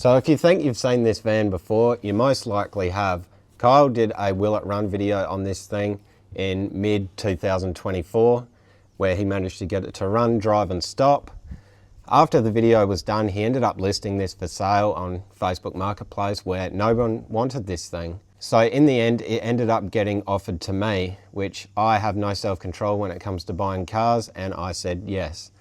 So if you think you've seen this van before, you most likely have. Kyle did a Will It Run video on this thing in mid 2024, where he managed to get it to run, drive and stop. After the video was done, he ended up listing this for sale on Facebook Marketplace where no one wanted this thing. So in the end, it ended up getting offered to me, which I have no self-control when it comes to buying cars, and I said yes.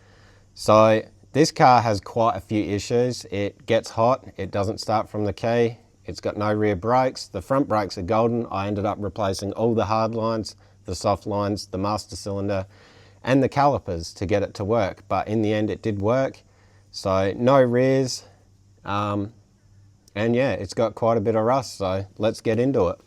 So this car has quite a few issues. It gets hot, it doesn't start from the key, it's got no rear brakes, the front brakes are golden. I ended up replacing all the hard lines, the soft lines, the master cylinder, and the calipers to get it to work. But in the end, it did work. So no rears, and yeah, it's got quite a bit of rust, so let's get into it.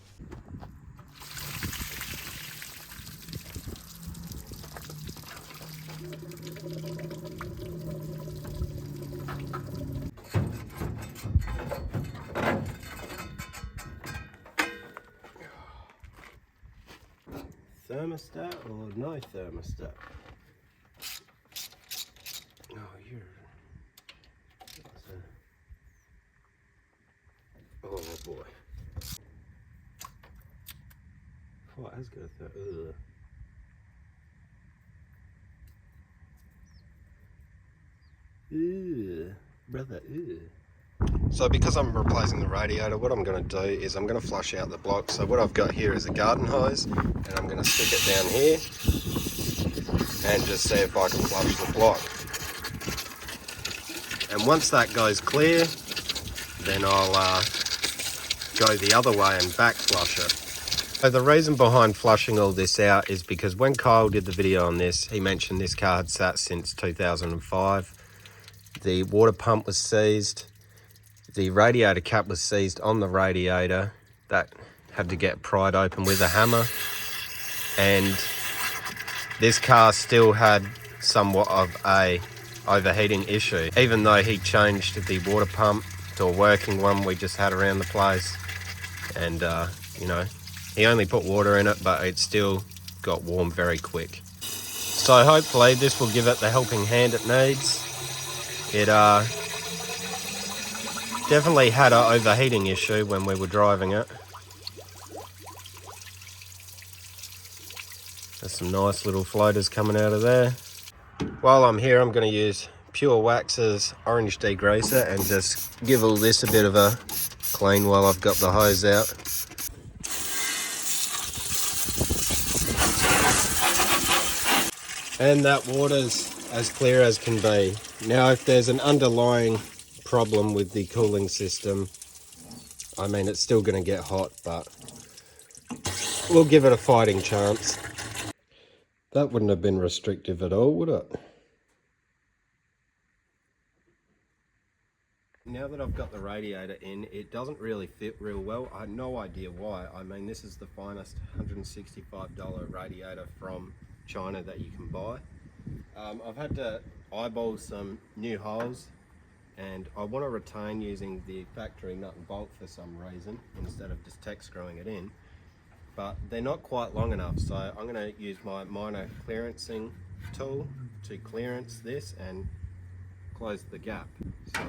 Thermostat or no thermostat? Oh, you're... Oh boy. Oh, it has got a ugh. Ew, brother, ew. So because I'm replacing the radiator, what I'm going to do is I'm going to flush out the block. So what I've got here is a garden hose, and I'm going to stick it down here and just see if I can flush the block. And once that goes clear, then I'll go the other way and back flush it. So the reason behind flushing all this out is because when Kyle did the video on this, he mentioned this car had sat since 2005. The water pump was seized. The radiator cap was seized on the radiator. That had to get pried open with a hammer. And this car still had somewhat of a overheating issue. Even though he changed the water pump to a working one we just had around the place. And, you know, he only put water in it, but it still got warm very quick. So hopefully this will give it the helping hand it needs. It definitely had an overheating issue when we were driving it. There's some nice little floaters coming out of there. While I'm here, I'm going to use Pure Wax's orange degreaser and just give all this a bit of a clean while I've got the hose out. And that water's as clear as can be. Now, if there's an underlying problem with the cooling system, I mean, it's still going to get hot, but we'll give it a fighting chance. That wouldn't have been restrictive at all, would it? Now that I've got the radiator in, it doesn't really fit real well. I had no idea why. I mean, this is the finest $165 radiator from China that you can buy. I've had to eyeball some new holes, and I want to retain using the factory nut and bolt for some reason instead of just tack screwing it in, but they're not quite long enough, so I'm going to use my minor clearancing tool to clearance this and close the gap. So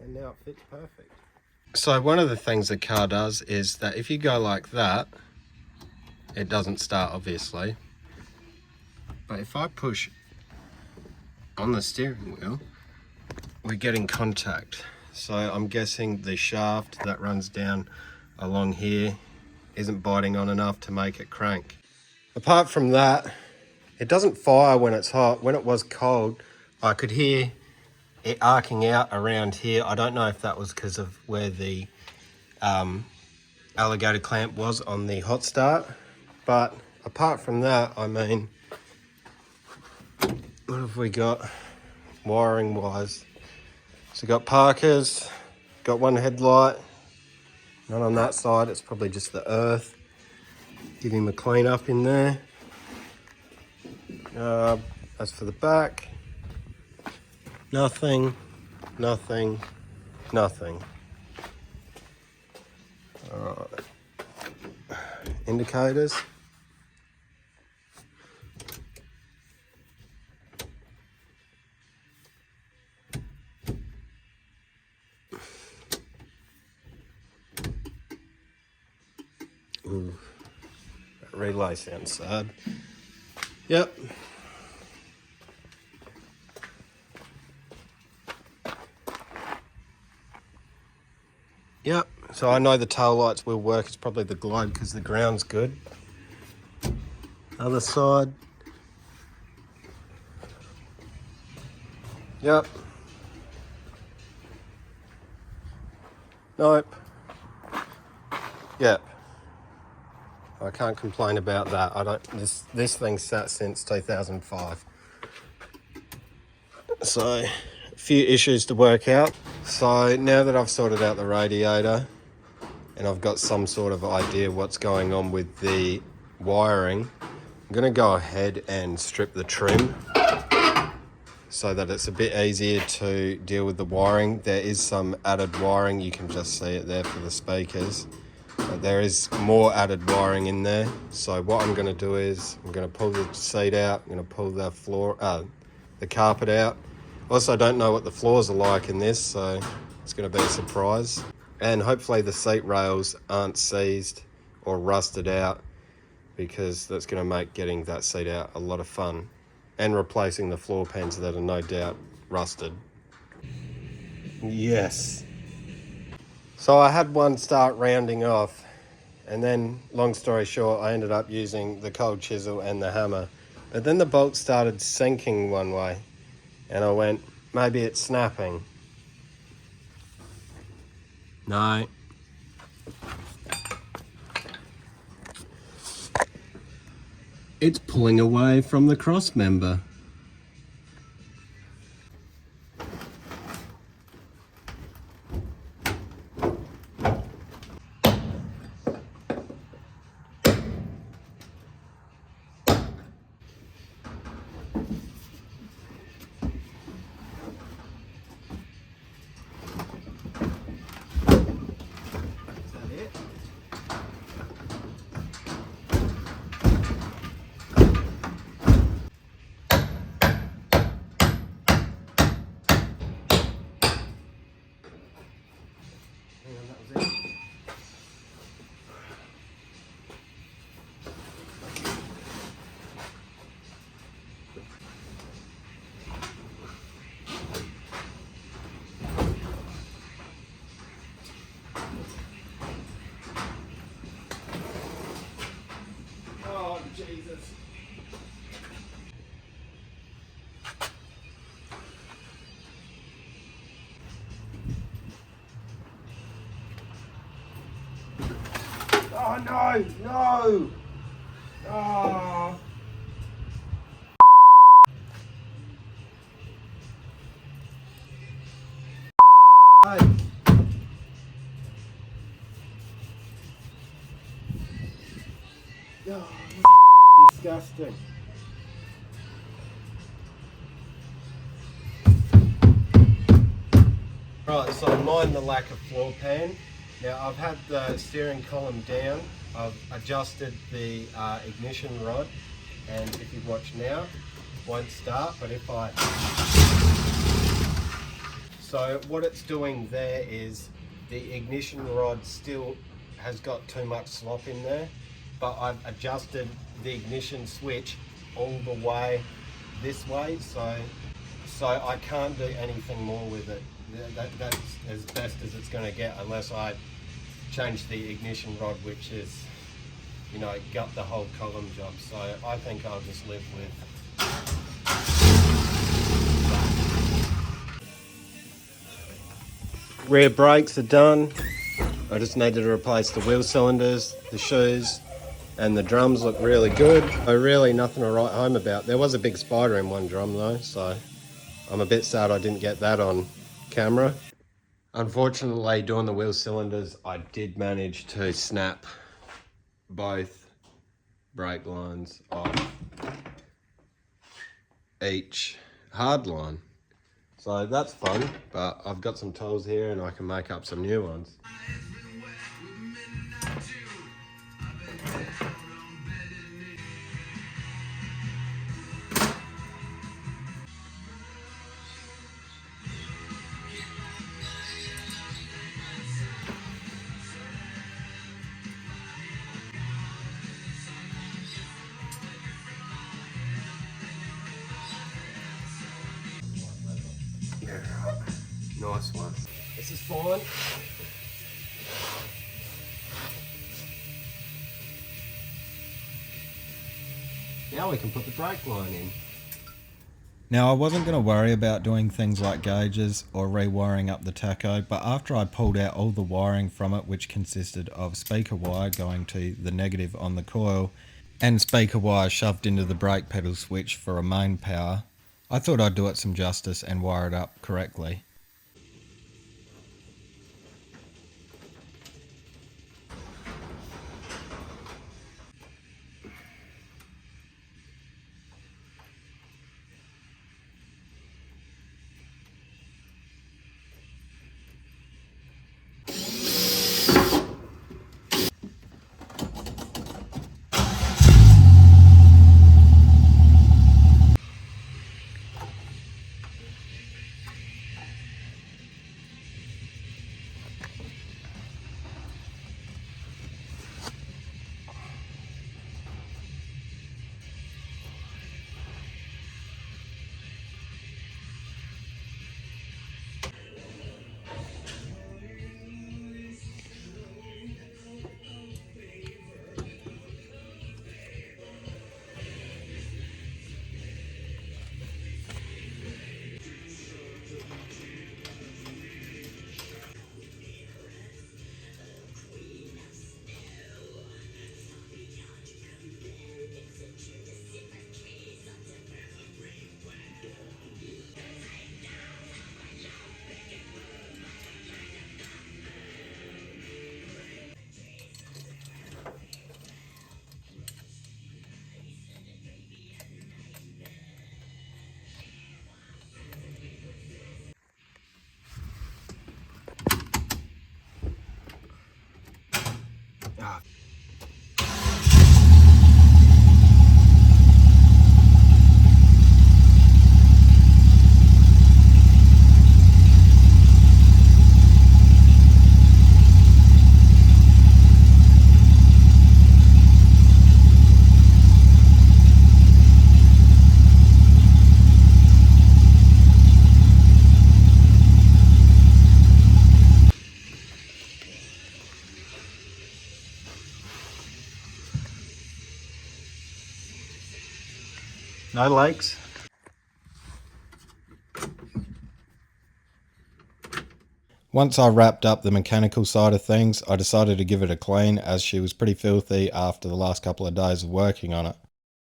and now it fits perfect. So one of the things the car does is that if you go like that, it doesn't start obviously. But if I push on the steering wheel, we get in contact. So I'm guessing the shaft that runs down along here isn't biting on enough to make it crank. Apart from that, it doesn't fire when it's hot. When it was cold, I could hear it arcing out around here. I don't know if that was because of where the alligator clamp was on the hot start, but apart from that, I mean, what have we got wiring wise? So got Parker's, got one headlight, none on that side, it's probably just the earth. Give him a clean up in there. As for the back, nothing, nothing, nothing. All right. indicators. Ooh, that relay sounds sad. Yep. Yep, so I know the tail lights will work. It's probably the globe because the ground's good. Other side. Yep. Nope. Yep. I can't complain about that. I don't. This thing's sat since 2005. So, a few issues to work out. So now that I've sorted out the radiator and I've got some sort of idea what's going on with the wiring, I'm gonna go ahead and strip the trim so that it's a bit easier to deal with the wiring. There is some added wiring, you can just see it there for the speakers. But there is more added wiring in there. So what I'm gonna do is, I'm gonna pull the seat out, I'm gonna pull the the carpet out. Also, don't know what the floors are like in this, so it's gonna be a surprise. And hopefully the seat rails aren't seized or rusted out, because that's gonna make getting that seat out a lot of fun. And replacing the floor pans that are no doubt rusted. Yes. So I had one start rounding off, and then, long story short, I ended up using the cold chisel and the hammer. But then the bolt started sinking one way, and I went, maybe it's snapping. No. It's pulling away from the cross member. Oh, Jesus. Oh, no, no. Oh. Oh, disgusting. Right, so mind the lack of floor pan. Now I've had the steering column down. I've adjusted the ignition rod, and if you watch now, it won't start, but if I... So what it's doing there is the ignition rod still has got too much slop in there, but I've adjusted the ignition switch all the way this way, so I can't do anything more with it. That's as best as it's going to get, unless I change the ignition rod, which is, you know, gut the whole column job. So I think I'll just live with that. Rear brakes are done. I just needed to replace the wheel cylinders, the shoes, and the drums look really good. Really nothing to write home about. There was a big spider in one drum though, so I'm a bit sad I didn't get that on camera. Unfortunately, doing the wheel cylinders, I did manage to snap both brake lines off each hard line. So that's fun, but I've got some tools here and I can make up some new ones. This is fine. Now we can put the brake line in. Now I wasn't going to worry about doing things like gauges or rewiring up the tacho, but after I pulled out all the wiring from it, which consisted of speaker wire going to the negative on the coil and speaker wire shoved into the brake pedal switch for a main power, I thought I'd do it some justice and wire it up correctly. Ah. No leaks? Once I wrapped up the mechanical side of things, I decided to give it a clean as she was pretty filthy after the last couple of days of working on it.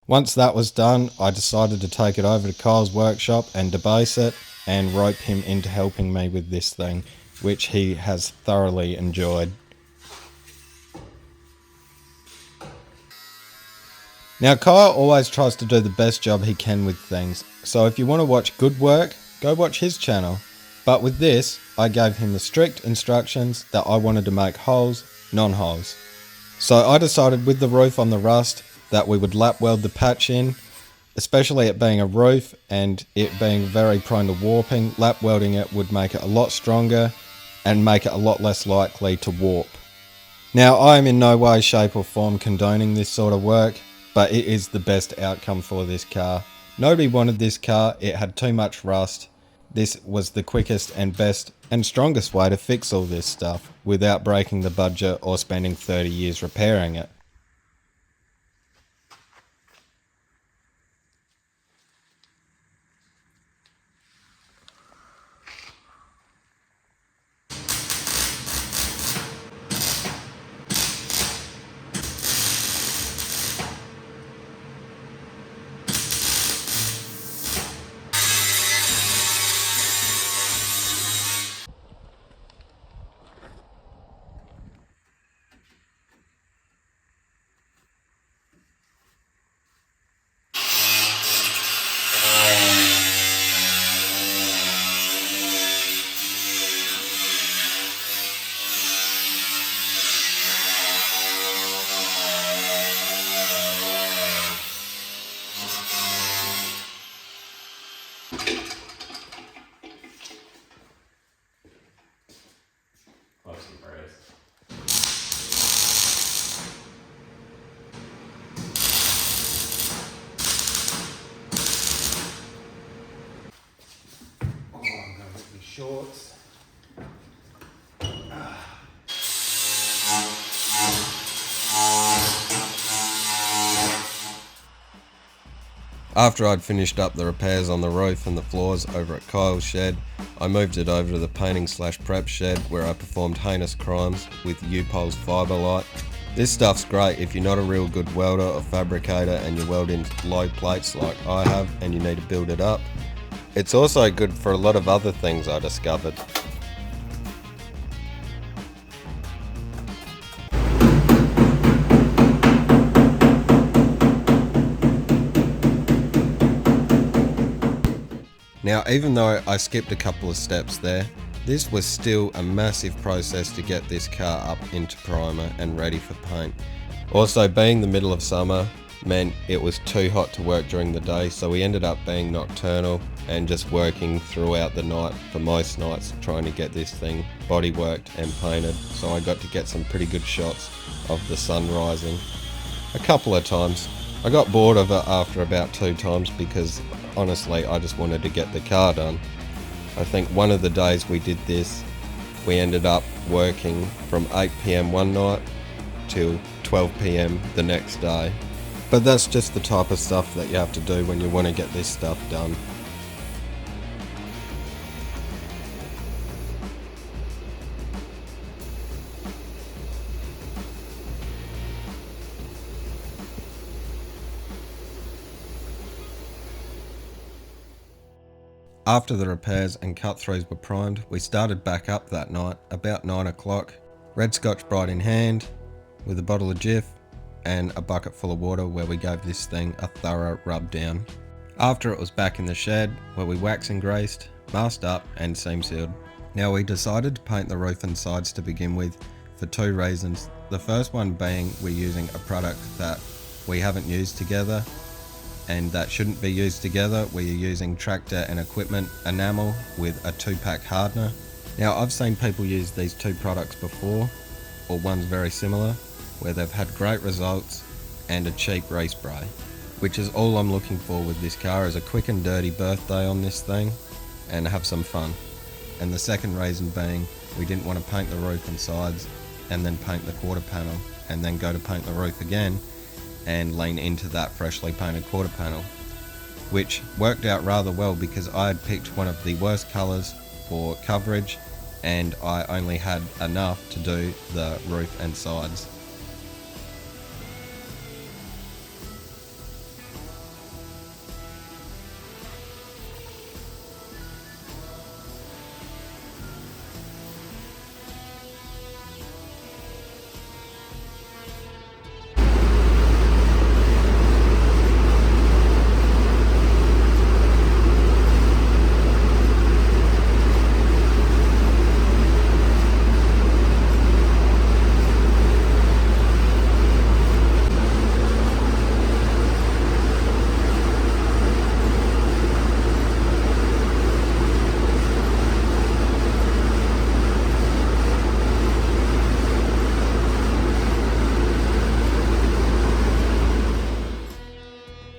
Once that was done, I decided to take it over to Kyle's workshop and debase it and rope him into helping me with this thing, which he has thoroughly enjoyed. Now Kyle always tries to do the best job he can with things, so if you want to watch good work, go watch his channel. But with this, I gave him the strict instructions that I wanted to make holes, non-holes. So I decided with the roof on the rust that we would lap weld the patch in, especially it being a roof and it being very prone to warping. Lap welding it would make it a lot stronger and make it a lot less likely to warp. Now I am in no way, shape or form condoning this sort of work, but it is the best outcome for this car. Nobody wanted this car, it had too much rust. This was the quickest and best and strongest way to fix all this stuff without breaking the budget or spending 30 years repairing it. After I'd finished up the repairs on the roof and the floors over at Kyle's shed, I moved it over to the painting/prep shed where I performed heinous crimes with U-Pole's fibre light. This stuff's great if you're not a real good welder or fabricator and you weld in low plates like I have and you need to build it up. It's also good for a lot of other things I discovered. Now, even though I skipped a couple of steps there, this was still a massive process to get this car up into primer and ready for paint. Also, being the middle of summer meant it was too hot to work during the day, so we ended up being nocturnal and just working throughout the night for most nights trying to get this thing bodyworked and painted. So I got to get some pretty good shots of the sun rising a couple of times. I got bored of it after about 2 times because honestly I just wanted to get the car done. I think one of the days we did this, we ended up working from 8 PM one night till 12 PM the next day. But that's just the type of stuff that you have to do when you want to get this stuff done. After the repairs and cut-throughs were primed, we started back up that night about 9 o'clock, red Scotch Brite in hand, with a bottle of Jif and a bucket full of water where we gave this thing a thorough rub down. After it was back in the shed where we wax and graced, masked up and seam sealed. Now we decided to paint the roof and sides to begin with for 2 reasons. The first one being we're using a product that we haven't used together and that shouldn't be used together. We're using tractor and equipment enamel with a 2-pack hardener. Now I've seen people use these 2 products before, or ones very similar, where they've had great results and a cheap respray, which is all I'm looking for with this car, is a quick and dirty birthday on this thing and have some fun. And the second reason being we didn't want to paint the roof and sides and then paint the quarter panel and then go to paint the roof again and lean into that freshly painted quarter panel, which worked out rather well because I had picked one of the worst colours for coverage and I only had enough to do the roof and sides.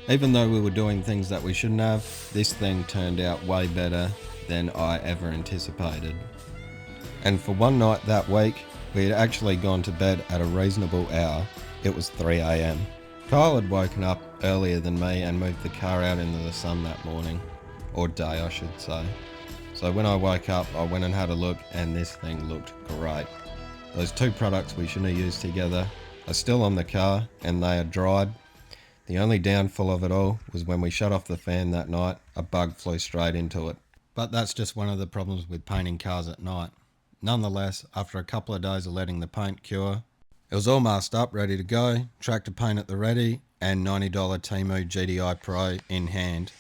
Even though we were doing things that we shouldn't have, this thing turned out way better than I ever anticipated. And for one night that week, we had actually gone to bed at a reasonable hour. It was 3 AM. Kyle had woken up earlier than me and moved the car out into the sun that morning, or day I should say. So when I woke up, I went and had a look and this thing looked great. Those 2 products we shouldn't have used together are still on the car and they are dried. The only downfall of it all was when we shut off the fan that night, a bug flew straight into it. But that's just one of the problems with painting cars at night. Nonetheless, after a couple of days of letting the paint cure, it was all masked up, ready to go, tractor paint at the ready, and $90 Temu GDI Pro in hand.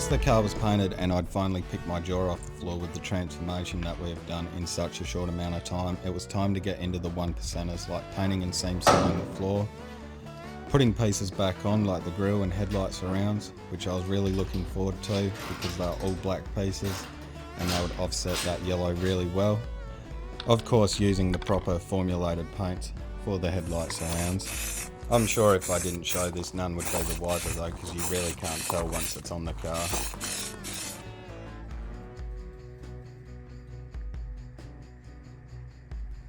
the car was painted and I'd finally picked my jaw off the floor with the transformation that we have done in such a short amount of time, it was time to get into the 1%ers like painting and seam sealing the floor, putting pieces back on like the grille and headlight surrounds, which I was really looking forward to because they're all black pieces and they would offset that yellow really well. Of course, using the proper formulated paints for the headlight surrounds. I'm sure if I didn't show this, none would be the wiser though, because you really can't tell once it's on the car.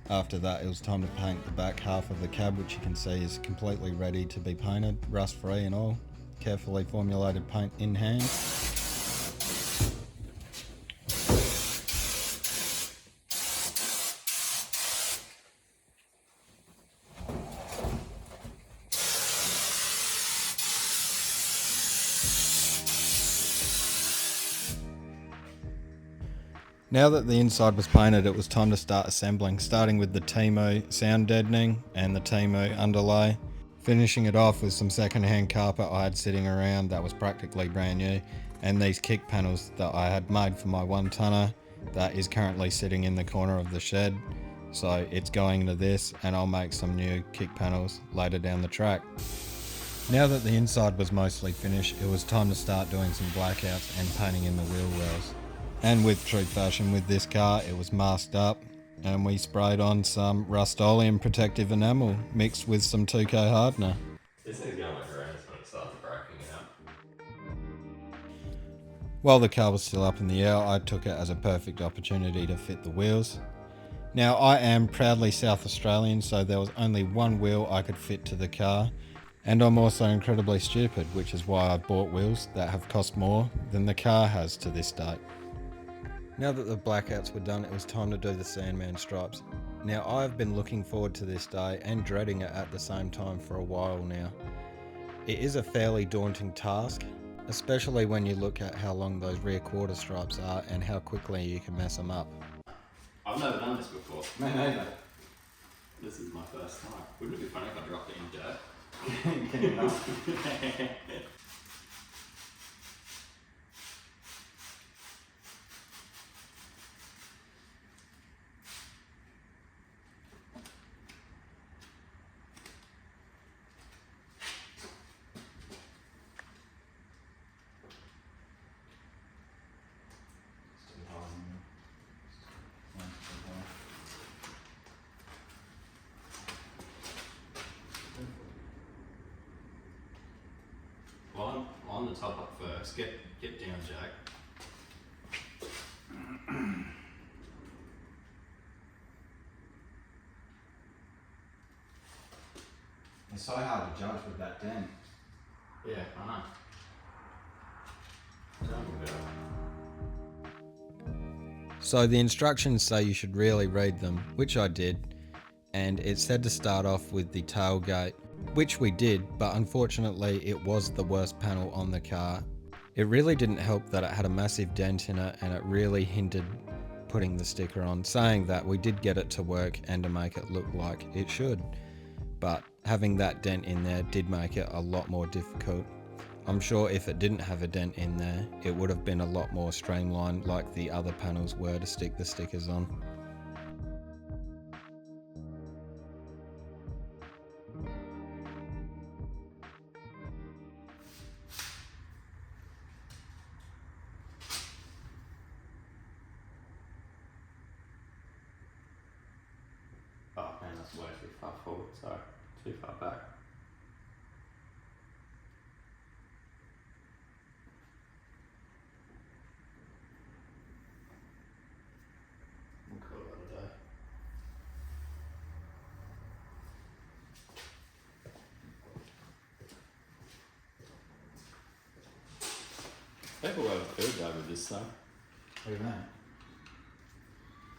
After that, it was time to paint the back half of the cab, which you can see is completely ready to be painted, rust free and all. Carefully formulated paint in hand. Now that the inside was painted, it was time to start assembling, starting with the Timu sound deadening and the Timu underlay, finishing it off with some second-hand carpet I had sitting around that was practically brand new, and these kick panels that I had made for my 1-tonner that is currently sitting in the corner of the shed. So it's going to this, and I'll make some new kick panels later down the track. Now that the inside was mostly finished, it was time to start doing some blackouts and painting in the wheel wells. And with true fashion with this car, it was masked up and we sprayed on some Rust-Oleum protective enamel mixed with some 2K hardener. This thing's going like around when it starts breaking out. While the car was still up in the air, I took it as a perfect opportunity to fit the wheels. Now I am proudly South Australian, so there was only one wheel I could fit to the car. And I'm also incredibly stupid, which is why I bought wheels that have cost more than the car has to this date. Now that the blackouts were done, it was time to do the Sandman stripes. Now I've been looking forward to this day and dreading it at the same time for a while now. It is a fairly daunting task, especially when you look at how long those rear quarter stripes are and how quickly you can mess them up. I've never done this before. Me neither. This is my first time. Wouldn't it be funny if I dropped it in dirt? Can you not? On the top up first. Get down, Jack. It's so hard to judge with that dent. Yeah, I know. So the instructions say you should really read them, which I did, and it said to start off with the tailgate, which we did, but unfortunately it was the worst panel on the car. It really didn't help that it had a massive dent in it and it really hindered putting the sticker on, saying that we did get it to work and to make it look like it should. But having that dent in there did make it a lot more difficult. I'm sure if it didn't have a dent in there, it would have been a lot more streamlined like the other panels were to stick the stickers on. Oh man, that's way too far forward, sorry. Too far back. We'll call it a day. People got a food over this though. What do you mean?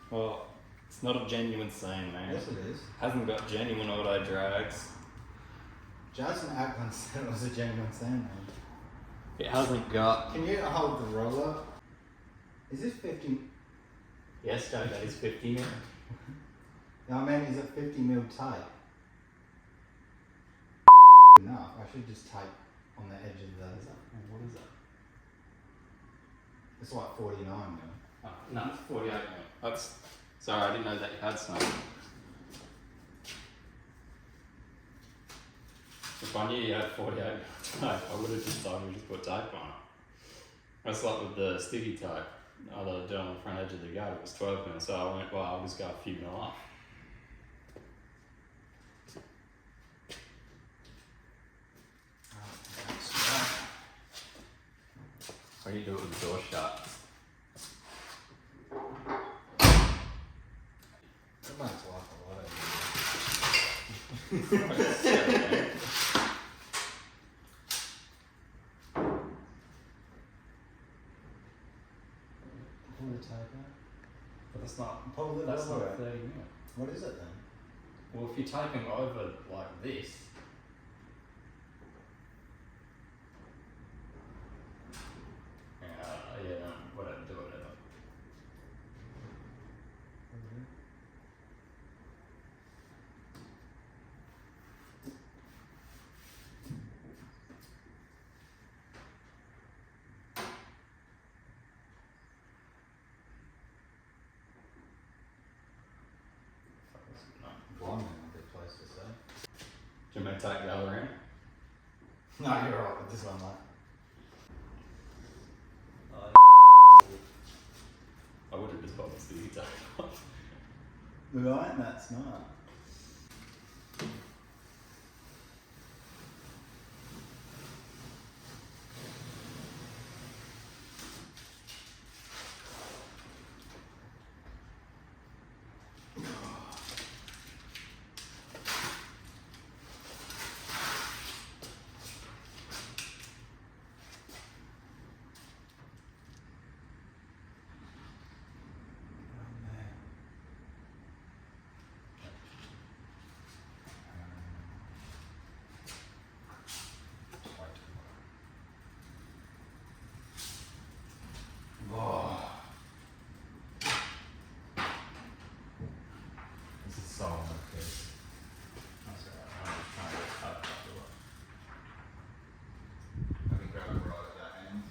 Well, it's not a genuine Sandman. Yes, it is. Hasn't got genuine auto drags. Jason Ackland said it was a genuine Sandman. It hasn't got. Can you hold the roller? Is this 50? Yes, Joe, that is 50 mil. No, I mean, is it 50 mil tape? Enough. I should just tape on the edge of the. What is that? It's like 49 mil. Oh, no, it's 48 mil. That's... Sorry, I didn't know that you had some. If I knew you had 48 mil tape, I would have just told you to just put tape on it. That's like with the sticky tape. I did on the front edge of the gate, it was 12 mil, so I went, well, I'll just go a few mil off. Or you do it with the door shut. That makes life a lot Pull the tape out. But that's not, Pull the that's door not out. 30 mil. What is it then? Well, if you're taping over like this, whatever, do whatever. No. Blind man, a good place to say. Do you want me to take the other end? No, you're right with this one, mate. I would have just got the sticky tape off. Right, that's smart. This is so unlucky. That's alright, I'm just trying to get tape off the way. I can grab it right at that end.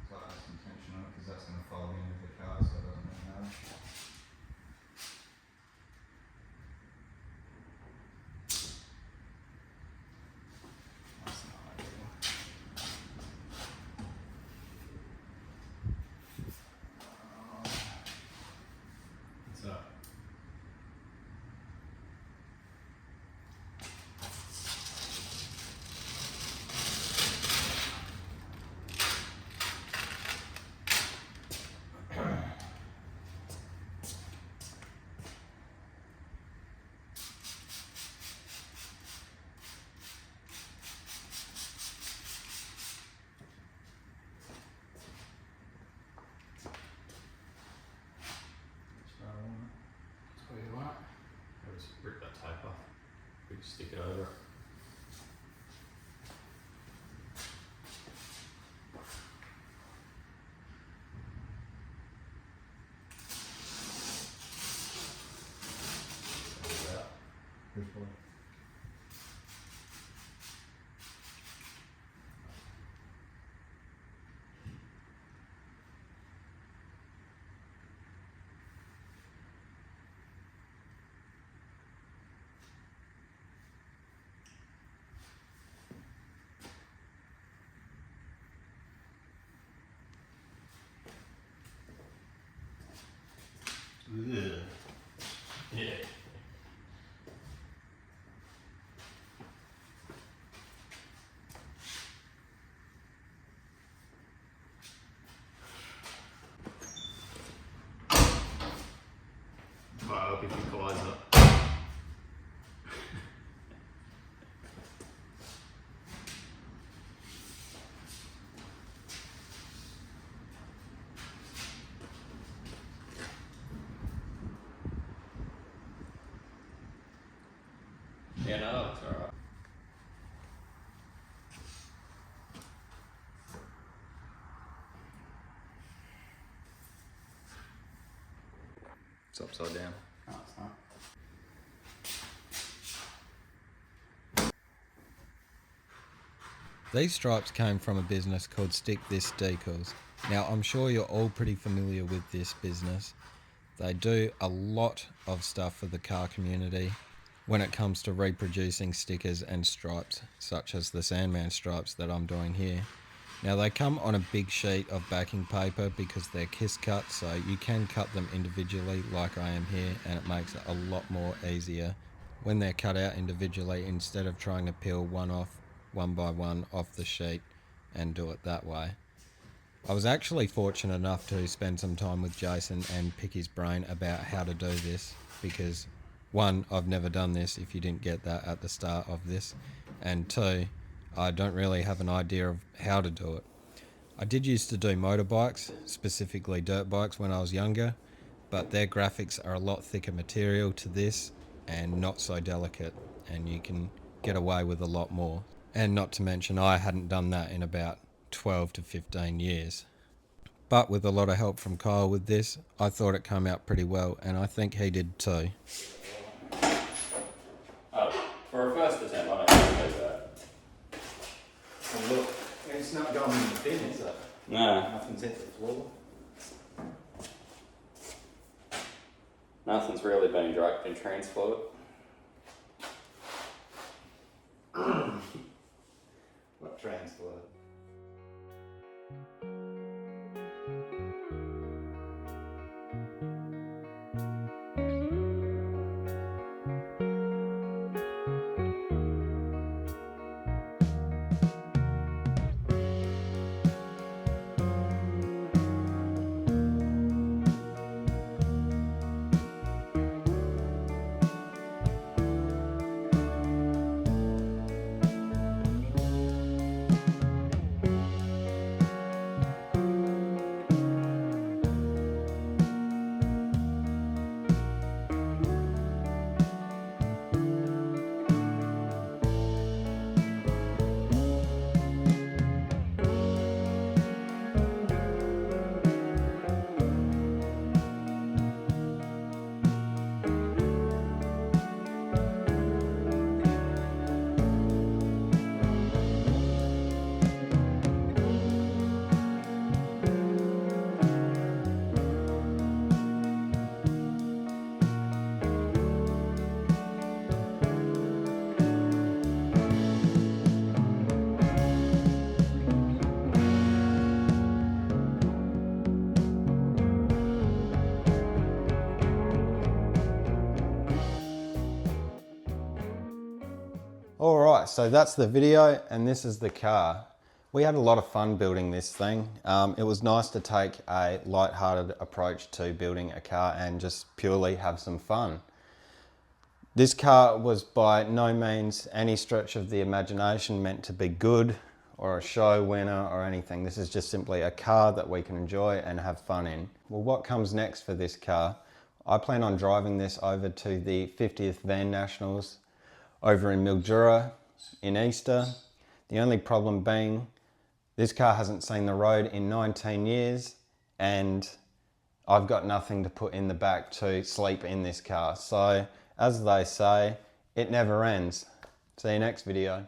So that's intentional because that's going to fold into the car so it doesn't really matter. That's not ideal. What's up? That's where you want it. I'll just rip that tape off. We just stick it over it. Which one? Yeah. Well, I hope you can close it. Yeah, no, it's alright. It's upside down. No, it's not. These stripes came from a business called Stick This Decals. Now, I'm sure you're all pretty familiar with this business. They do a lot of stuff for the car community when it comes to reproducing stickers and stripes, such as the Sandman stripes that I'm doing here. Now, they come on a big sheet of backing paper because they're kiss cut, so you can cut them individually like I am here, and it makes it a lot more easier when they're cut out individually instead of trying to peel one by one off the sheet and do it that way. I was actually fortunate enough to spend some time with Jason and pick his brain about how to do this because, one, I've never done this if you didn't get that at the start of this, and two, I don't really have an idea of how to do it. I did used to do motorbikes, specifically dirt bikes when I was younger, but their graphics are a lot thicker material to this and not so delicate, and you can get away with a lot more. And not to mention I hadn't done that in about 12 to 15 years. But with a lot of help from Kyle with this, I thought it came out pretty well, and I think he did too. For a first attempt, I don't think I do that. And look, it's not going in the bin, is it? No, Nothing's hit the floor. nothing's really been dragged in transport. What transport? Alright, so that's the video and this is the car. We had a lot of fun building this thing. It was nice to take a light-hearted approach to building a car and just purely have some fun. This car was by no means any stretch of the imagination meant to be good or a show winner or anything. This is just simply a car that we can enjoy and have fun in. Well, what comes next for this car? I plan on driving this over to the 50th Van Nationals over in Mildura in Easter. The only problem being this car hasn't seen the road in 19 years and I've got nothing to put in the back to sleep in this car. So as they say, it never ends. See you next video.